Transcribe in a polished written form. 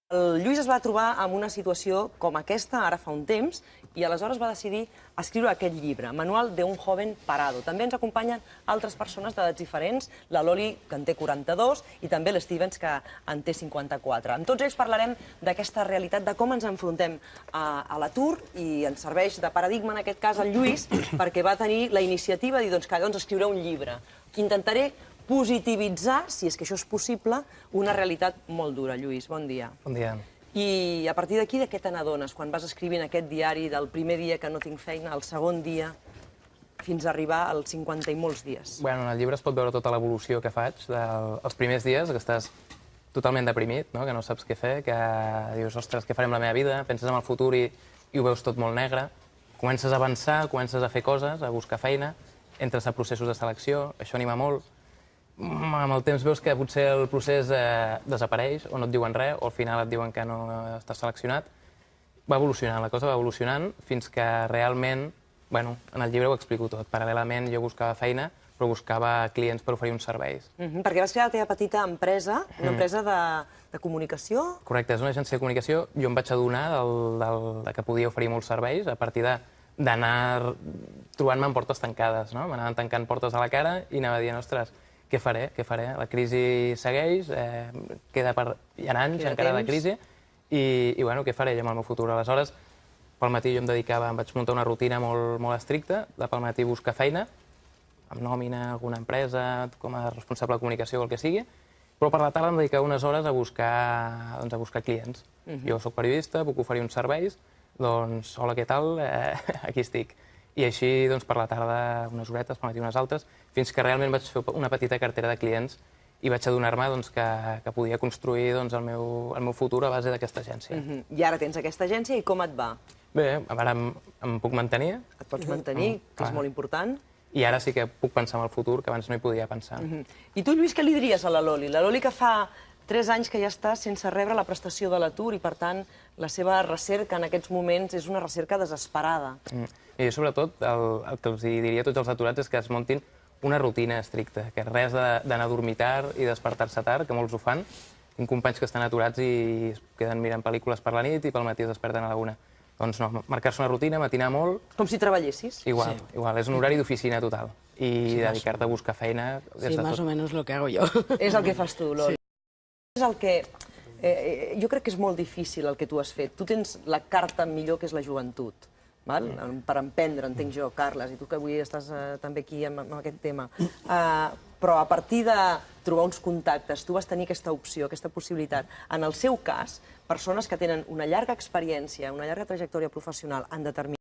El Lluís es va trobar en una situació com aquesta, ara fa un temps, i aleshores va decidir escriure aquest llibre, Manual de un joven parado. També ens acompanyen altres persones d'edats diferents, la Loli, que en té 42, i també l'Stevens, que en té 54. Amb tots ells parlarem d'aquesta realitat, de com ens enfrontem a l'atur, i ens serveix de paradigma, en aquest cas, el Lluís, perquè va tenir la iniciativa de dir que escriurà un llibre, que intentaré positivitzar, si és que això és possible, una realitat molt dura. Lluís, bon dia. Bon dia. I a partir d'aquí, de què te n'adones quan vas escrivint aquest diari del primer dia que no tinc feina, al segon dia, fins a arribar als 50 i molts dies? Bueno, en el llibre es pot veure tota l'evolució que faig dels primers dies, que estàs totalment deprimit, no? Que no saps què fer, que dius, ostres, què farem la meva vida? Penses en el futur i ho veus tot molt negre. Comences a avançar, comences a fer coses, a buscar feina, entres a processos de selecció, això anima molt. Amb el temps veus que potser el procés desapareix, o no et diuen res, o al final et diuen que no estàs seleccionat. Va evolucionant, la cosa va evolucionant, fins que realment, bueno, en el llibre ho explico tot. Paral·lelament jo buscava feina, però buscava clients per oferir uns serveis. Perquè vas crear la teva petita empresa, una empresa de comunicació. Correcte, és una agència de comunicació. Jo em vaig adonar que podia oferir molts serveis a partir d'anar trobant-me en portes tancades, no? M'anaven tancant portes a la cara i anava dient, ostres, què faré? Què faré? La crisi segueix, hi ha anys encara de crisi, i bueno, què faré jo amb el meu futur? Aleshores, pel matí jo em vaig muntar una rutina molt estricta, de pel matí buscar feina, amb nòmina, alguna empresa, com a responsable de comunicació o el que sigui, però per la tarda em dedicava unes hores a buscar clients. Jo soc periodista, puc oferir uns serveis, doncs, hola, què tal? Aquí estic. I així, doncs, per la tarda, unes horetes, per matí unes altres, fins que realment vaig fer una petita cartera de clients i vaig adonar-me que podia construir el meu futur a base d'aquesta agència. I ara tens aquesta agència, i com et va? Bé, ara em puc mantenir. Et pots mantenir, que és molt important. I ara sí que puc pensar en el futur, que abans no hi podia pensar. I tu, Lluís, què li diries a la Loli? La Loli que fa 3 anys que ja està sense rebre la prestació de l'atur i, per tant, la seva recerca en aquests moments és una recerca desesperada. I sobretot el que els diria a tots els aturats és que es muntin una rutina estricta, que res d'anar a dormir tard i despertar-se tard, que molts ho fan. Tinc companys que estan aturats i es queden mirant pel·lícules per la nit i pel matí es desperten a la 1. Doncs no, marcar-se una rutina, matinar molt... Com si treballessis. Igual, és un horari d'oficina total. I dedicar-te a buscar feina... Sí, más o menos lo que hago yo. És el que fas tu, Loli. És el que... Jo crec que és molt difícil el que tu has fet. Tu tens la carta millor, que és la joventut, per emprendre, entenc jo, Carles, i tu que avui estàs també aquí amb aquest tema. Però a partir de trobar uns contactes, tu vas tenir aquesta opció, aquesta possibilitat. En el seu cas, persones que tenen una llarga experiència, una llarga trajectòria professional en determinat